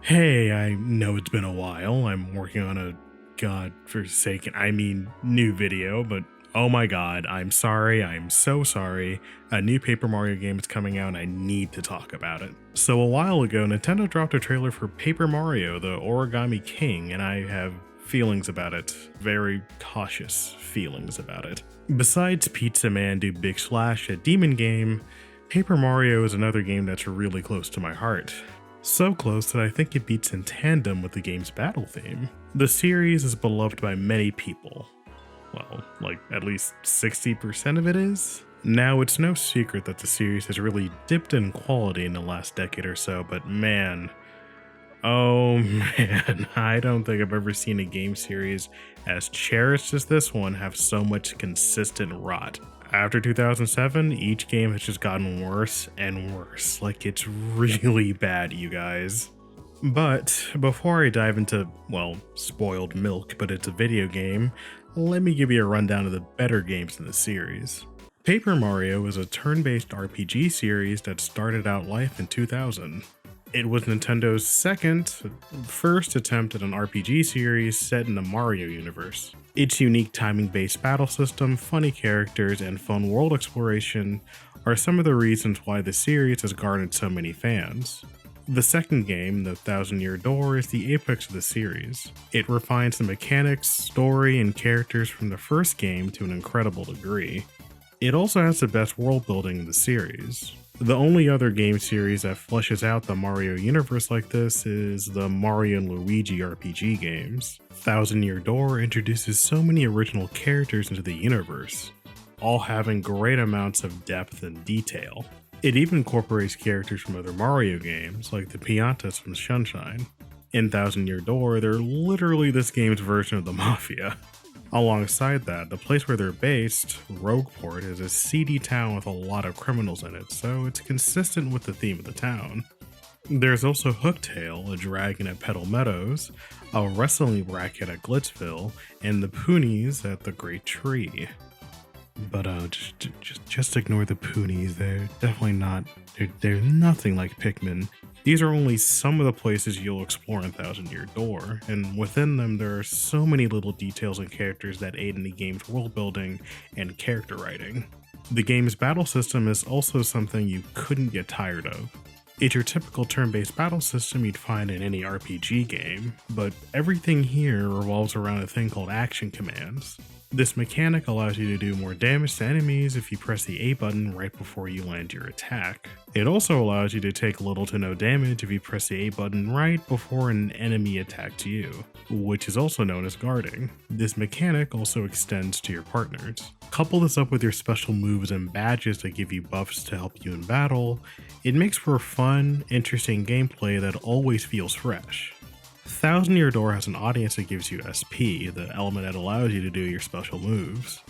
Hey, I know it's been a while. I'm working on a new video, but oh my god, I'm sorry. I'm so sorry. A new Paper Mario game is coming out and I need to talk about it. So a while ago, Nintendo dropped a trailer for Paper Mario, the Origami King, and I have feelings about it. Very cautious feelings about it. Besides Pizza Man Do Big Slash, a demon game, Paper Mario is another game that's really close to my heart. So close that I think it beats in tandem with the game's battle theme. The series is beloved by many people. Well, like at least 60% of it is? Now, it's no secret that the series has really dipped in quality in the last decade or so, but man, oh man, I don't think I've ever seen a game series as cherished as this one have so much consistent rot. After 2007, each game has just gotten worse and worse. Like, it's really bad, you guys. But before I dive into, well, spoiled milk, but it's a video game, let me give you a rundown of the better games in the series. Paper Mario is a turn-based RPG series that started out life in 2000. It was Nintendo's first attempt at an RPG series set in the Mario universe. Its unique timing-based battle system, funny characters, and fun world exploration are some of the reasons why the series has garnered so many fans. The second game, The Thousand Year Door, is the apex of the series. It refines the mechanics, story, and characters from the first game to an incredible degree. It also has the best world building in the series. The only other game series that fleshes out the Mario universe like this is the Mario and Luigi RPG games. Thousand Year Door introduces so many original characters into the universe, all having great amounts of depth and detail. It even incorporates characters from other Mario games, like the Piantas from Sunshine. In Thousand Year Door, they're literally this game's version of the Mafia. Alongside that, the place where they're based, Rogueport, is a seedy town with a lot of criminals in it, so it's consistent with the theme of the town. There's also Hooktail, a dragon at Petal Meadows, a wrestling bracket at Glitzville, and the Poonies at the Great Tree. But just ignore the Poonies. They're definitely not. They're nothing like Pikmin. These are only some of the places you'll explore in Thousand Year Door, and within them there are so many little details and characters that aid in the game's world building and character writing. The game's battle system is also something you couldn't get tired of. It's your typical turn-based battle system you'd find in any RPG game, but everything here revolves around a thing called action commands. This mechanic allows you to do more damage to enemies if you press the A button right before you land your attack. It also allows you to take little to no damage if you press the A button right before an enemy attacks you, which is also known as guarding. This mechanic also extends to your partners. Couple this up with your special moves and badges that give you buffs to help you in battle, it makes for fun, interesting gameplay that always feels fresh. Thousand Year Door has an audience that gives you SP, the element that allows you to do your special moves.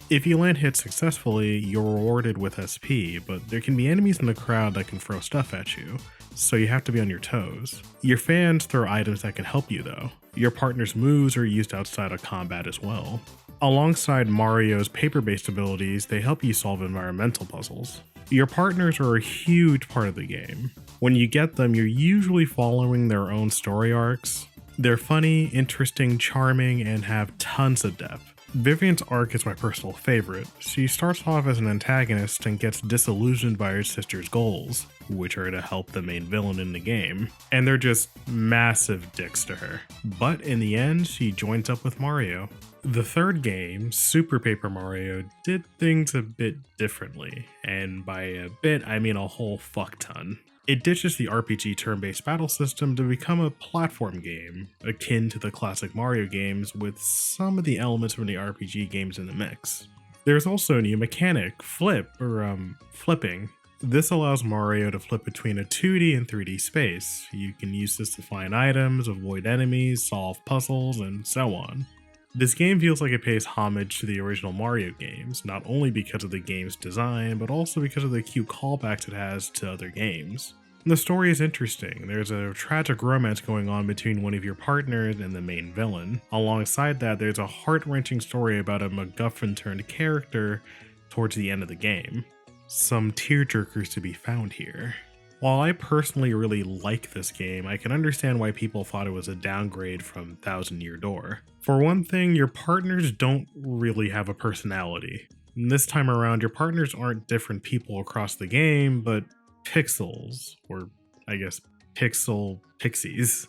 If you land hits successfully, you're rewarded with SP, but there can be enemies in the crowd that can throw stuff at you, so you have to be on your toes. Your fans throw items that can help you though. Your partner's moves are used outside of combat as well. Alongside Mario's paper-based abilities, they help you solve environmental puzzles. Your partners are a huge part of the game. When you get them, you're usually following their own story arcs. They're funny, interesting, charming, and have tons of depth. Vivian's arc is my personal favorite. She starts off as an antagonist and gets disillusioned by her sister's goals, which are to help the main villain in the game, and they're just massive dicks to her. But in the end, she joins up with Mario. The third game, Super Paper Mario, did things a bit differently, and by a bit I mean a whole fuck ton. It ditches the RPG turn-based battle system to become a platform game, akin to the classic Mario games with some of the elements from the RPG games in the mix. There's also a new mechanic, flipping. This allows Mario to flip between a 2D and 3D space. You can use this to find items, avoid enemies, solve puzzles, and so on. This game feels like it pays homage to the original Mario games, not only because of the game's design, but also because of the cute callbacks it has to other games. The story is interesting. There's a tragic romance going on between one of your partners and the main villain. Alongside that, there's a heart-wrenching story about a MacGuffin-turned character towards the end of the game. Some tearjerkers to be found here. While I personally really like this game, I can understand why people thought it was a downgrade from Thousand Year Door. For one thing, your partners don't really have a personality. And this time around, your partners aren't different people across the game, but pixels, or I guess pixel pixies.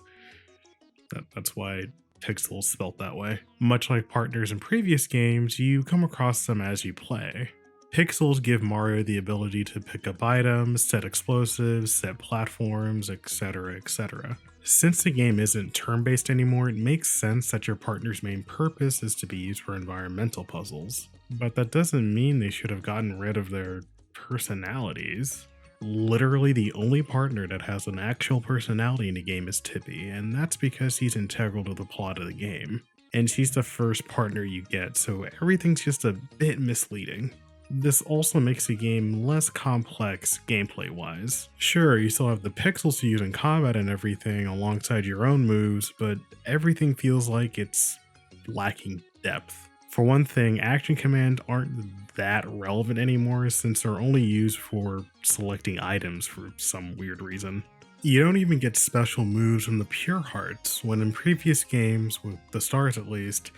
That's why pixels spelt that way. Much like partners in previous games, you come across them as you play. Pixels give Mario the ability to pick up items, set explosives, set platforms, etc, etc. Since the game isn't turn-based anymore, it makes sense that your partner's main purpose is to be used for environmental puzzles. But that doesn't mean they should have gotten rid of their personalities. Literally the only partner that has an actual personality in the game is Tippy, and that's because he's integral to the plot of the game. And she's the first partner you get, so everything's just a bit misleading. This also makes the game less complex gameplay-wise. Sure, you still have the pixels to use in combat and everything alongside your own moves, but everything feels like it's lacking depth. For one thing, action commands aren't that relevant anymore since they're only used for selecting items for some weird reason. You don't even get special moves from the Pure Hearts, when in previous games, with the stars at least,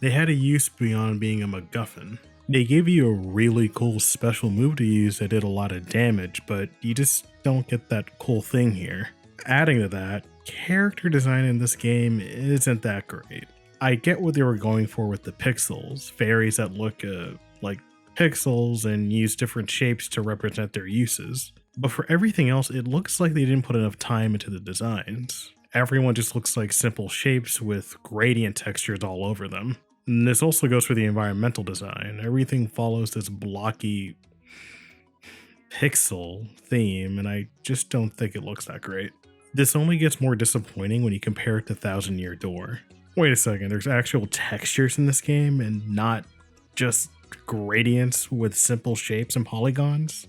they had a use beyond being a MacGuffin. They gave you a really cool special move to use that did a lot of damage, but you just don't get that cool thing here. Adding to that, character design in this game isn't that great. I get what they were going for with the pixels, fairies that look like pixels and use different shapes to represent their uses. But for everything else, it looks like they didn't put enough time into the designs. Everyone just looks like simple shapes with gradient textures all over them. And this also goes for the environmental design. Everything follows this blocky pixel theme, and I just don't think it looks that great. This only gets more disappointing when you compare it to Thousand Year Door. Wait a second, there's actual textures in this game and not just gradients with simple shapes and polygons?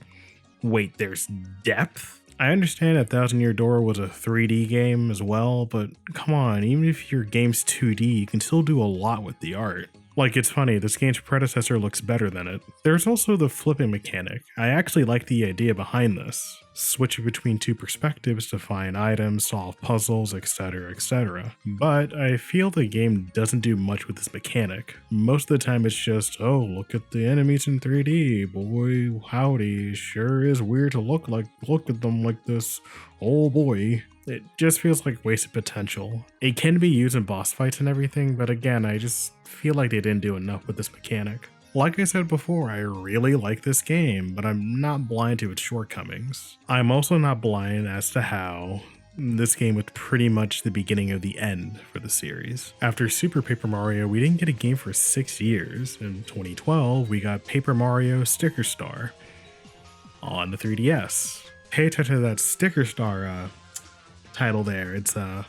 Wait, there's depth? I understand that Thousand Year Door was a 3D game as well, but come on, even if your game's 2D, you can still do a lot with the art. Like, it's funny, this game's predecessor looks better than it. There's also the flipping mechanic. I actually like the idea behind this. Switching between two perspectives to find items, solve puzzles, etc, etc. But I feel the game doesn't do much with this mechanic. Most of the time it's just, oh, look at the enemies in 3D, boy howdy, sure is weird to look at them like this, oh boy. It just feels like wasted potential. It can be used in boss fights and everything, but again, I just feel like they didn't do enough with this mechanic. Like I said before, I really like this game, but I'm not blind to its shortcomings. I'm also not blind as to how this game was pretty much the beginning of the end for the series. After Super Paper Mario, we didn't get a game for 6 years. In 2012, we got Paper Mario Sticker Star on the 3DS. Pay attention to that Sticker Star title there. It's a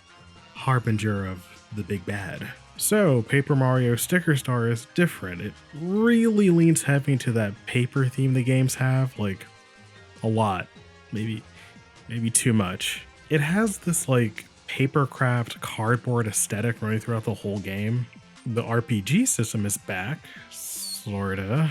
harbinger of the big bad. So, Paper Mario Sticker Star is different. It really leans heavy into that paper theme the games have, like, a lot. Maybe too much. It has this, like, papercraft cardboard aesthetic running throughout the whole game. The RPG system is back, sorta.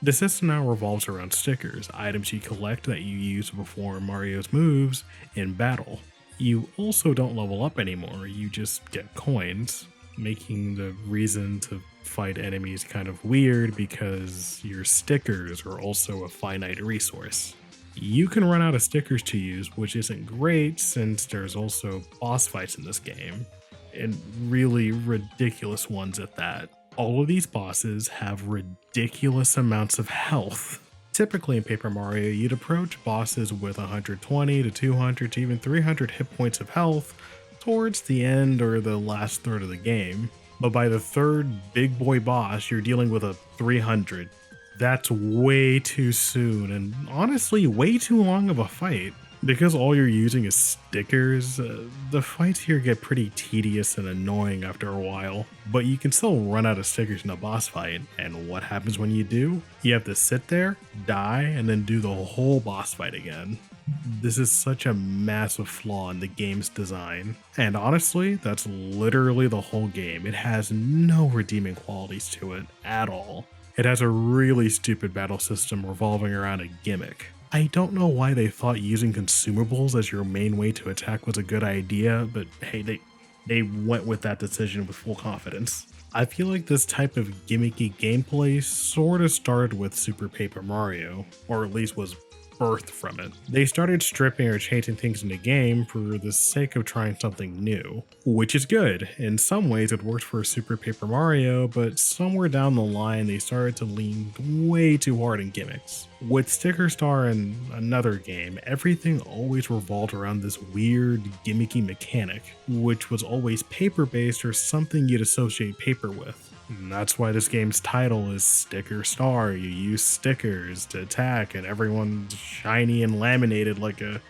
The system now revolves around stickers, items you collect that you use to perform Mario's moves in battle. You also don't level up anymore, you just get coins, making the reason to fight enemies kind of weird because your stickers are also a finite resource. You can run out of stickers to use, which isn't great since there's also boss fights in this game, and really ridiculous ones at that. All of these bosses have ridiculous amounts of health. Typically in Paper Mario, you'd approach bosses with 120 to 200 to even 300 hit points of health towards the end or the last third of the game. But by the third big boy boss, you're dealing with a 300. That's way too soon and honestly way too long of a fight. Because all you're using is stickers, the fights here get pretty tedious and annoying after a while, but you can still run out of stickers in a boss fight, and what happens when you do? You have to sit there, die, and then do the whole boss fight again. This is such a massive flaw in the game's design, and honestly, that's literally the whole game. It has no redeeming qualities to it at all. It has a really stupid battle system revolving around a gimmick. I don't know why they thought using consumables as your main way to attack was a good idea, but hey, they went with that decision with full confidence. I feel like this type of gimmicky gameplay sort of started with Super Paper Mario, or at least was birthed from it. They started stripping or changing things in the game for the sake of trying something new, which is good. In some ways it worked for Super Paper Mario, but somewhere down the line they started to lean way too hard in gimmicks. With Sticker Star and another game, everything always revolved around this weird gimmicky mechanic, which was always paper based or something you'd associate paper with. And that's why this game's title is Sticker Star. You use stickers to attack and everyone's shiny and laminated like a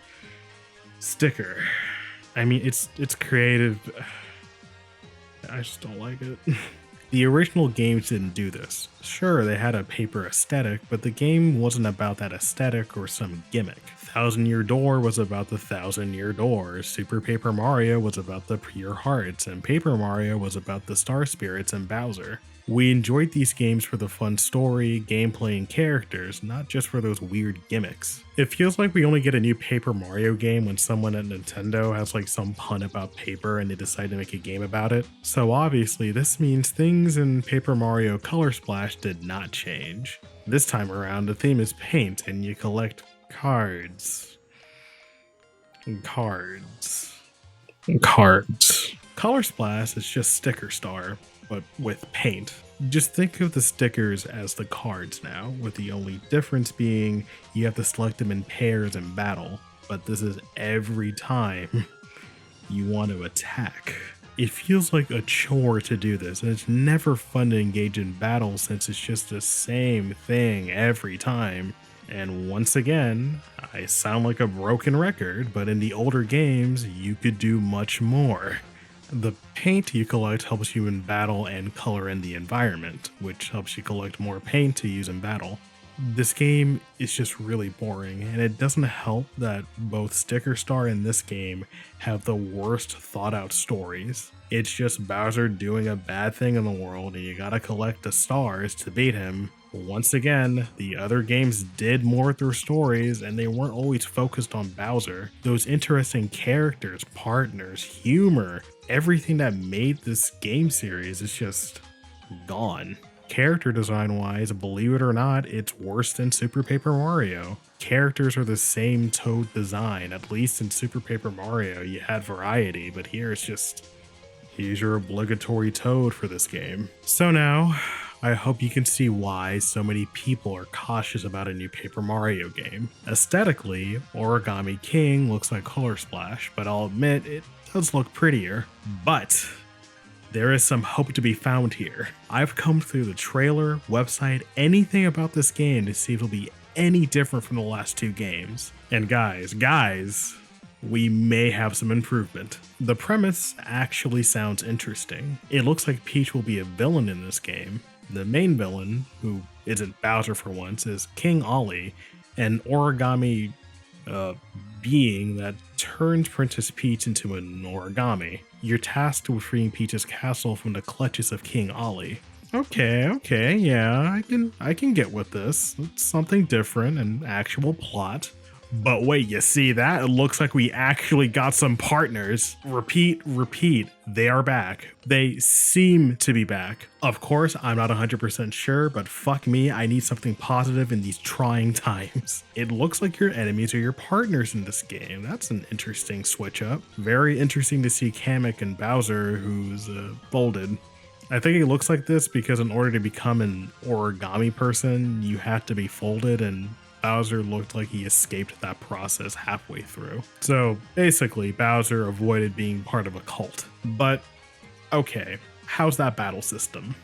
sticker. I mean, it's creative. I just don't like it. The original games didn't do this. Sure, they had a paper aesthetic, but the game wasn't about that aesthetic or some gimmick. Thousand Year Door was about the Thousand Year Door, Super Paper Mario was about the pure hearts, and Paper Mario was about the star spirits and Bowser. We enjoyed these games for the fun story, gameplay, and characters, not just for those weird gimmicks. It feels like we only get a new Paper Mario game when someone at Nintendo has like some pun about paper and they decide to make a game about it. So obviously this means things in Paper Mario Color Splash did not change. This time around the theme is paint and you collect cards. Cards. Color Splash is just Sticker Star, but with paint. Just think of the stickers as the cards now, with the only difference being you have to select them in pairs in battle, but this is every time you want to attack. It feels like a chore to do this, and it's never fun to engage in battle since it's just the same thing every time. And once again, I sound like a broken record, but in the older games, you could do much more. The paint you collect helps you in battle and color in the environment, which helps you collect more paint to use in battle. This game is just really boring, and it doesn't help that both Sticker Star and this game have the worst thought out stories. It's just Bowser doing a bad thing in the world and you gotta collect the stars to beat him. Once again, the other games did more with their stories and they weren't always focused on Bowser. Those interesting characters, partners, humor, everything that made this game series is just gone. Character design wise, believe it or not, it's worse than Super Paper Mario. Characters are the same Toad design, at least in Super Paper Mario you had variety, but here it's just, here's your obligatory Toad for this game. So now, I hope you can see why so many people are cautious about a new Paper Mario game. Aesthetically, Origami King looks like Color Splash, but I'll admit it does look prettier. But there is some hope to be found here. I've combed through the trailer, website, anything about this game to see if it'll be any different from the last two games. And guys, we may have some improvement. The premise actually sounds interesting. It looks like Peach will be a villain in this game. The main villain, who isn't Bowser for once, is King Ollie, an origami being that turns Princess Peach into an origami. You're tasked with freeing Peach's castle from the clutches of King Ollie. Okay, yeah, I can get with this. It's something different, an actual plot. But wait, you see that? It looks like we actually got some partners. Repeat, they are back. They seem to be back. Of course, I'm not 100% sure, but fuck me, I need something positive in these trying times. It looks like your enemies are your partners in this game. That's an interesting switch up. Very interesting to see Kamek and Bowser, who's folded. I think it looks like this because in order to become an origami person, you have to be folded, and Bowser looked like he escaped that process halfway through. So basically, Bowser avoided being part of a cult. But okay, how's that battle system?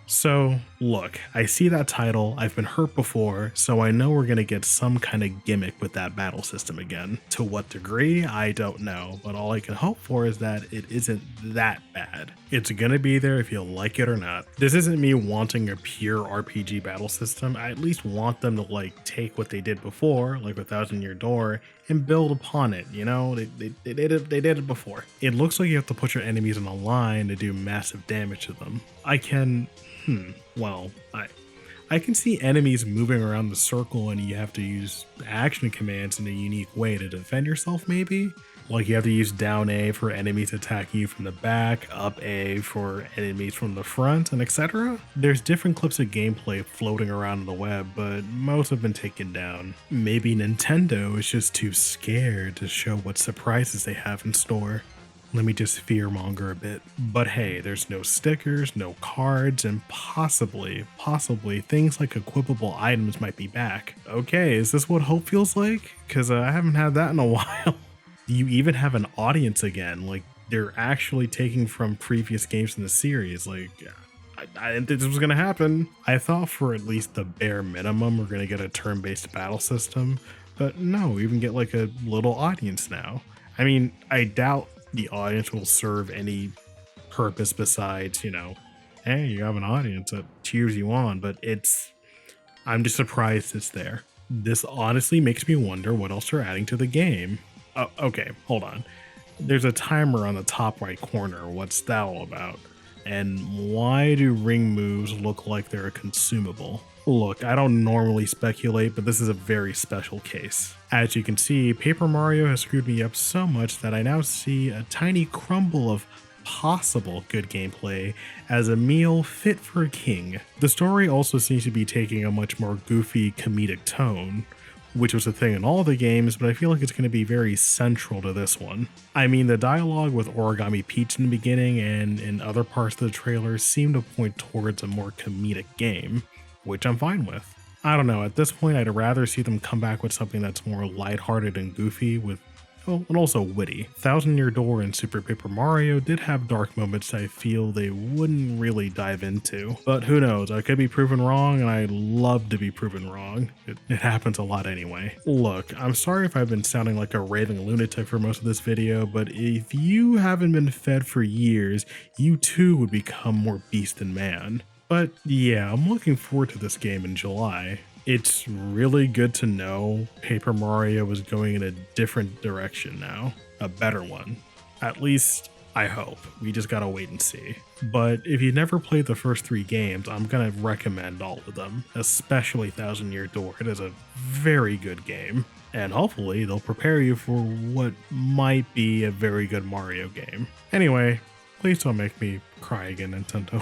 So Look, I see that title, I've been hurt before, so I know we're gonna get some kind of gimmick with that battle system again. To what degree, I don't know, but all I can hope for is that it isn't that bad. It's gonna be there if you like it or not. This isn't me wanting a pure RPG battle system, I at least want them to like take what they did before, like with Thousand Year Door, and build upon it, you know? They did it before. It looks like you have to put your enemies in a line to do massive damage to them. Well, I can see enemies moving around the circle and you have to use action commands in a unique way to defend yourself maybe? Like you have to use down A for enemies attacking you from the back, up A for enemies from the front, and etc. There's different clips of gameplay floating around on the web, but most have been taken down. Maybe Nintendo is just too scared to show what surprises they have in store. Let me just fearmonger a bit. But hey, there's no stickers, no cards, and possibly things like equipable items might be back. Okay, is this what hope feels like? Cause I haven't had that in a while. You even have an audience again, like they're actually taking from previous games in the series. Like, I didn't think this was gonna happen. I thought for at least the bare minimum we're gonna get a turn-based battle system, but no, we even get like a little audience now. I mean, I doubt the audience will serve any purpose besides, you know, hey, you have an audience that cheers you on, but I'm just surprised it's there. This honestly makes me wonder what else they're adding to the game. Oh, okay, hold on. There's a timer on the top right corner. What's that all about? And why do ring moves look like they're a consumable? Look, I don't normally speculate, but this is a very special case. As you can see, Paper Mario has screwed me up so much that I now see a tiny crumble of possible good gameplay as a meal fit for a king. The story also seems to be taking a much more goofy comedic tone, which was a thing in all the games, but I feel like it's going to be very central to this one. I mean, the dialogue with Origami Peach in the beginning and in other parts of the trailer seem to point towards a more comedic game, which I'm fine with. I don't know, at this point I'd rather see them come back with something that's more lighthearted and goofy and also witty. Thousand Year Door and Super Paper Mario did have dark moments I feel they wouldn't really dive into. But who knows, I could be proven wrong and I'd love to be proven wrong. It happens a lot anyway. Look, I'm sorry if I've been sounding like a raving lunatic for most of this video, but if you haven't been fed for years, you too would become more beast than man. But yeah, I'm looking forward to this game in July. It's really good to know Paper Mario is going in a different direction now, a better one. At least, I hope. We just gotta wait and see. But if you never played the first 3 games, I'm gonna recommend all of them, especially Thousand Year Door. It is a very good game, and hopefully they'll prepare you for what might be a very good Mario game. Anyway, please don't make me cry again, Nintendo.